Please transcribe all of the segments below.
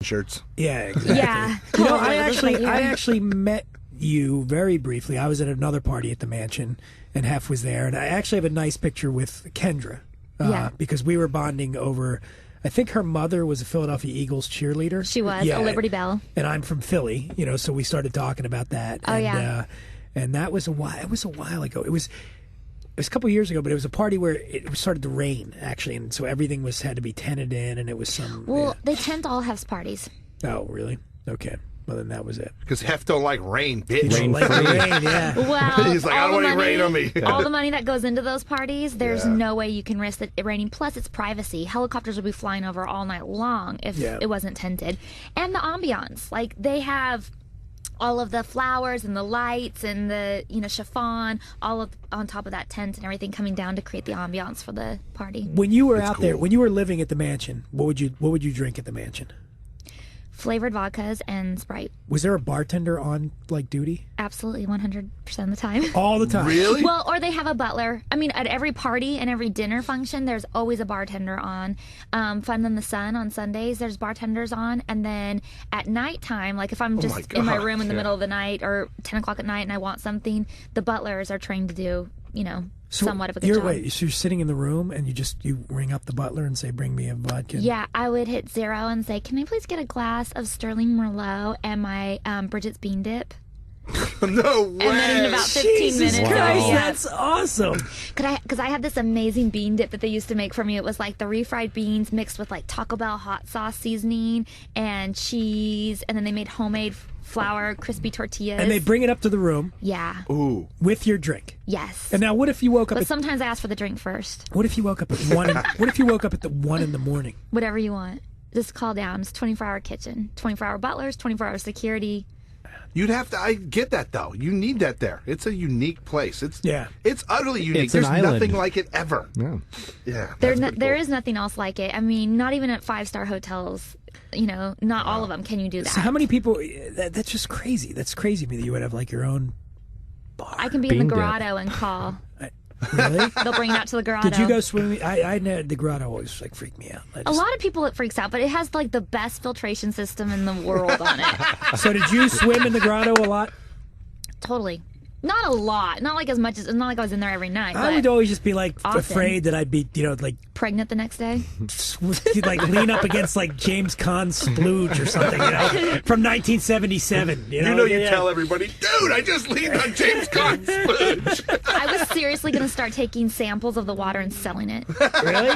shirts. Yeah, exactly. Yeah. You know, I actually met you very briefly. I was at another party at the mansion, and Hef was there, and I actually have a nice picture with Kendra because we were bonding over. I think her mother was a Philadelphia Eagles cheerleader. She was a Liberty Bell, and I'm from Philly. You know, so we started talking about that. Oh, and that was a while. It was a while ago. It was a couple of years ago, but it was a party where it started to rain actually, and so everything had to be tented in, and it was some. Well, they tend to all have parties. Oh, really? Okay. Well, then that was it. Because Hef don't like rain, bitch. Rain, yeah. Well, he's like, I don't want any rain on me. All the money that goes into those parties, there's no way you can risk it raining. Plus, it's privacy. Helicopters would be flying over all night long if it wasn't tented. And the ambiance. Like, they have all of the flowers and the lights and the chiffon, all of on top of that tent and everything coming down to create the ambiance for the party. When you were there, when you were living at the mansion, what would you drink at the mansion? Flavored vodkas and Sprite. Was there a bartender on duty? Absolutely, 100% of the time. All the time. Really? Well, or they have a butler. I mean, at every party and every dinner function, there's always a bartender on. Fun in the Sun on Sundays, there's bartenders on. And then at nighttime, like if I'm just in my room in the middle of the night or 10 o'clock at night and I want something, the butlers are trained to do, somewhat of a good job. So you're sitting in the room and you ring up the butler and say, bring me a vodka? Yeah, I would hit 0 and say, can I please get a glass of Sterling Merlot and my Bridget's bean dip? No way. And then in about 15 minutes. Christ, that's awesome. Because I had this amazing bean dip that they used to make for me. It was like the refried beans mixed with like Taco Bell hot sauce seasoning and cheese. And then they made homemade flour, crispy tortillas. And they bring it up to the room. Yeah. Ooh. With your drink. Yes. And now what if you woke up But sometimes I ask for the drink first. What if you woke up at 1 what if you woke up at 1 in the morning? Whatever you want. Just call down. It's 24-hour kitchen. 24-hour butlers, 24-hour security. You'd have to. I get that though. You need that there. It's a unique place. It's utterly unique. It's an There's island. nothing like it ever. Yeah. There is nothing else like it. I mean, not even at 5-star hotels. Not all of them can you do that. So how many people? That's just crazy. That's crazy to me that you would have your own bar. I can be in the grotto and call. Really? They'll bring it out to the grotto. Did you go swimming? The grotto always freaked me out. A lot of people it freaks out, but it has the best filtration system in the world on it. So did you swim in the grotto a lot? Totally. Not a lot. Not as much as. Not like I was in there every night. I would always just be often. afraid that I'd be pregnant the next day. Lean up against James Caan's splooge or something from 1977. You tell everybody, dude, I just leaned on James Caan's splooge. I was seriously going to start taking samples of the water and selling it. Really?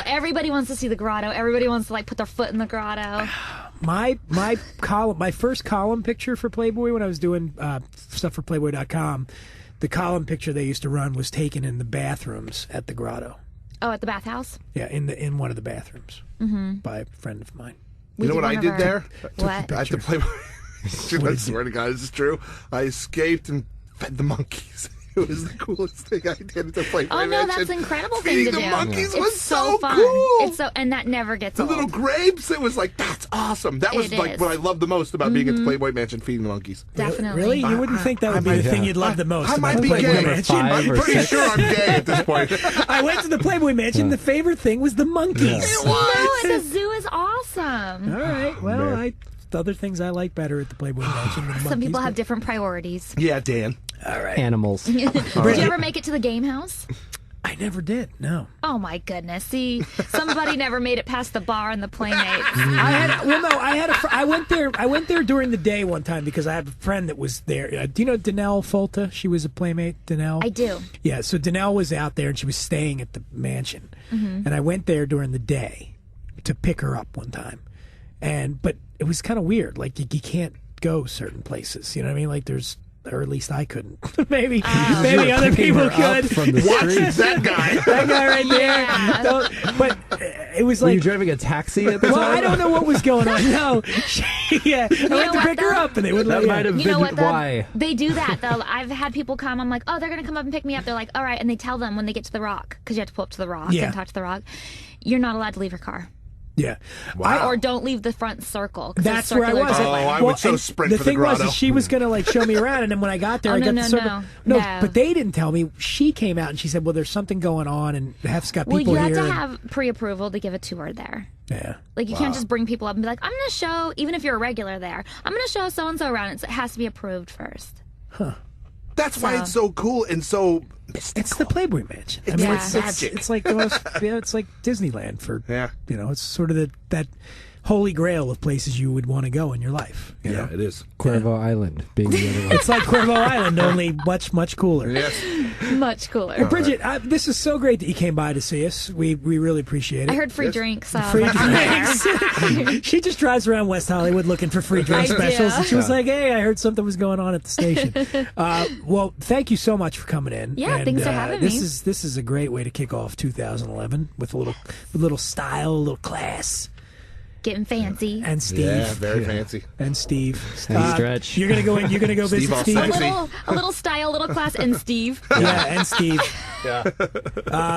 Everybody wants to see the grotto. Everybody wants to put their foot in the grotto. My first column picture for Playboy when I was doing stuff for Playboy.com, the column picture they used to run was taken in the bathrooms at the grotto. Oh, at the bathhouse? Yeah, in one of the bathrooms by a friend of mine. You know what I did there? What? I had to Playboy. I swear to God, this is true. I escaped and fed the monkeys. It was the coolest thing I did at the Playboy Oh no, Mansion. that's an incredible thing to do. Feeding the monkeys was it's so fun. cool. And that never gets the old. little grapes. It was that's awesome. That was what I loved the most about being at the Playboy Mansion, feeding the monkeys. Definitely. Really? You wouldn't think that would be the thing you'd love the most. I might be Playboy gay. Mansion. I'm pretty sure I'm gay at this point. I went to the Playboy Mansion. The favorite thing was the monkeys. It was. No, the zoo is awesome. All right. Well, other things I like better at the Playboy Mansion than Some people monkeys, have different priorities. Yeah, Dan. All right. Animals. Did you ever make it to the game house? I never did. No. Oh my goodness! See, somebody never made it past the bar and the playmates. I went there. I went there during the day one time because I have a friend that was there. Do you know Danelle Folta? She was a playmate. Danelle. I do. Yeah. So Danelle was out there and she was staying at the mansion, and I went there during the day to pick her up one time, but it was kind of weird. You can't go certain places. You know what I mean? There's. Or at least I couldn't. maybe other people could. Watch that guy. That guy right there. But it was Were you driving a taxi at the time? Well, I don't know what was going on. No. I went to pick her up and they wouldn't let me. That might have been why. They do that, though. I've had people come. I'm like, oh, they're going to come up and pick me up. They're like, all right. And they tell them when they get to the Rock, because you have to pull up to the Rock and talk to the Rock, you're not allowed to leave your car. Yeah. Wow. Or don't leave the front circle. 'Cause That's it's where I was. circular Oh, I would so sprint the for the thing was, grotto. is she was going to like show me around, and then when I got there, Oh, I got no, the no, circle. no. No, but they didn't tell me. She came out and she said, "Well, there's something going on, and Hef's got Well, people you here." have to have pre-approval to give a tour there. Yeah. Like, you can't just bring people up and be like, I'm going to show, even if you're a regular there, I'm going to show so-and-so around. It has to be approved first. That's why it's so cool and so mystical. It's the Playboy Mansion. I It's mean, like it's magic. It's like the most. Yeah, it's like Disneyland for. Yeah. You know, it's sort of that holy grail of places you would want to go in your life. You know? it is. Cuervo Island being the other one. It's like Cuervo Island, only much cooler. Yes. Much cooler. Well, Bridget, this is so great that you came by to see us. We really appreciate it. I heard free drinks. So Free I'm there. drinks. She just drives around West Hollywood looking for free drink I do. specials, and she was like, "Hey, I heard something was going on at the station." Well, thank you so much for coming in. Yeah, and, thanks for having this me. This is a great way to kick off 2011 with a little style, a little class. Getting fancy. And Steve. Yeah, very fancy. And Steve. Stretch. You're gonna go in. You're gonna go Steve visit all Steve. sexy. A little style, a little class, and Steve. Yeah, and Steve. Yeah.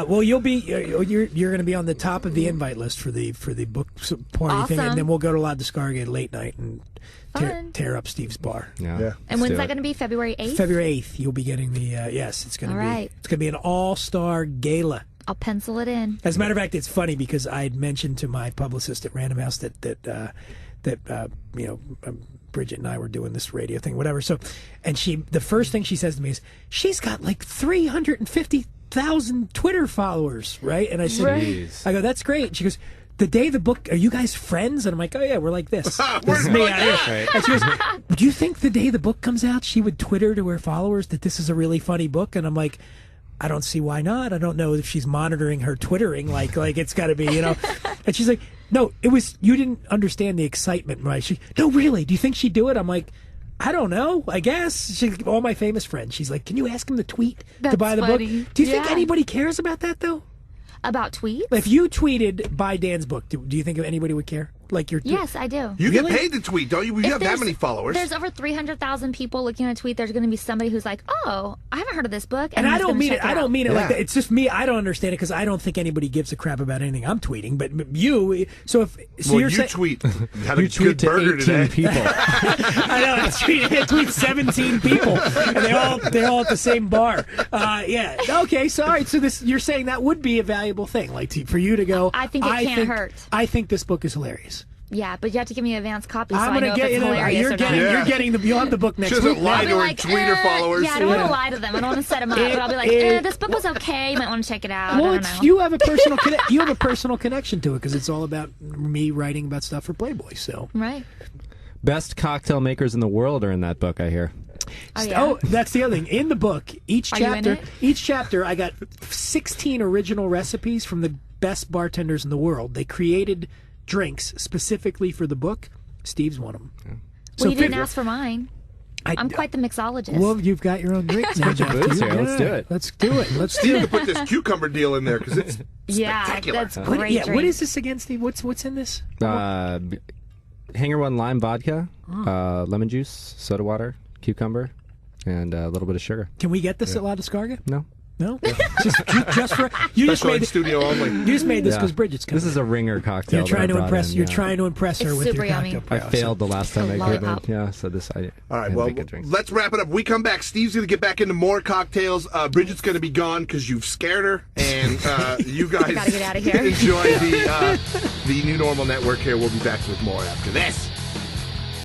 Well, you're going to be on the top of the invite list for the book party thing, and Awesome. then we'll go to La Descarga late night and Fun. tear up Steve's bar. Yeah. And when's that going to be? February 8th? February 8th, you'll be getting the yes. It's going to All be right. it's going to be an all-star gala. I'll pencil it in. As a matter of fact, it's funny because I had mentioned to my publicist at Random House that Bridget and I were doing this radio thing, whatever. So, and the first thing she says to me is, she's got like 350,000 Twitter followers, right? And I said, I go, that's great. And she goes, the day the book, are you guys friends? And I'm like, oh yeah, we're like this. This is me out here. Right. And she goes, do you think the day the book comes out, she would Twitter to her followers that this is a really funny book? And I'm like, I don't see why not. I don't know if she's monitoring her Twittering like it's got to be, you know. And she's like, no, you didn't understand the excitement, right? No, really? Do you think she'd do it? I'm like, I don't know. I guess. All my famous friends. She's like, can you ask him to tweet to buy the funny. book? Do you think Yeah. anybody cares about that though? About tweets? If you tweeted buy Dan's book, do you think anybody would care? Like your Yes, I do. You Really? get paid to tweet, don't you? You have that many followers. There's over 300,000 people looking at a tweet. There's going to be somebody who's like, "Oh, I haven't heard of this book," And I who's don't gonna mean check it. I don't out. mean it like Yeah. that. It's just me. I don't understand it because I don't think anybody gives a crap about anything I'm tweeting. But you, so well, you're you saying, tweet. Had a You tweet good to burger 18 today. people. I know I tweet 17 people, and they're all at the same bar. Yeah. Okay. So all right. So you're saying that would be a valuable thing, like for you to go. I think it can't hurt. I think this book is hilarious. Yeah, but you have to give me an advance copy so I'm I gonna know if get it's you. hilarious You're or getting. not. Yeah. You're getting. You'll have the book next She doesn't week. lie I'll to be her like, tweeter followers. Yeah, I don't want to lie to them. I don't want to set them up. But I'll be like, this book was okay. You might want to check it out. Well, I don't know. you have a personal you have a personal connection to it because it's all about me writing about stuff for Playboy. So. Right. Best cocktail makers in the world are in that book, I hear. Oh, yeah. Oh, that's the other thing. In the book, Are you in it? each chapter, I got 16 original recipes from the best bartenders in the world. They created drinks specifically for the book. Steve's one of them. Yeah. Well, you didn't ask for mine. I'm quite the mixologist. Well, you've got your own drinks now. Bunch of booze here. Let's do it. Let's do it. Let's You do have it. to put this cucumber deal in there because it's yeah, spectacular. that's great. Yeah, drink. what is this again, Steve? What's in this? Hanger One lime vodka, lemon juice, soda water, cucumber, and a little bit of sugar. Can we get this at La Descarga? No. No, just for you. Just Special made in studio only. You just made this Yeah. because Bridget's coming. This is a ringer cocktail. You're trying that I to brought impress. in, You're yeah. trying to impress her It's with your super yummy. cocktail I prowess. failed the last time I came in. Lollipop. Yeah, so this I All right, had well, good drinks. let's wrap it up. We come back. Steve's going to get back into more cocktails. Bridget's going to be gone because you've scared her, and you guys Gotta get out of here. enjoy the New Normal Network here. We'll be back with more after this.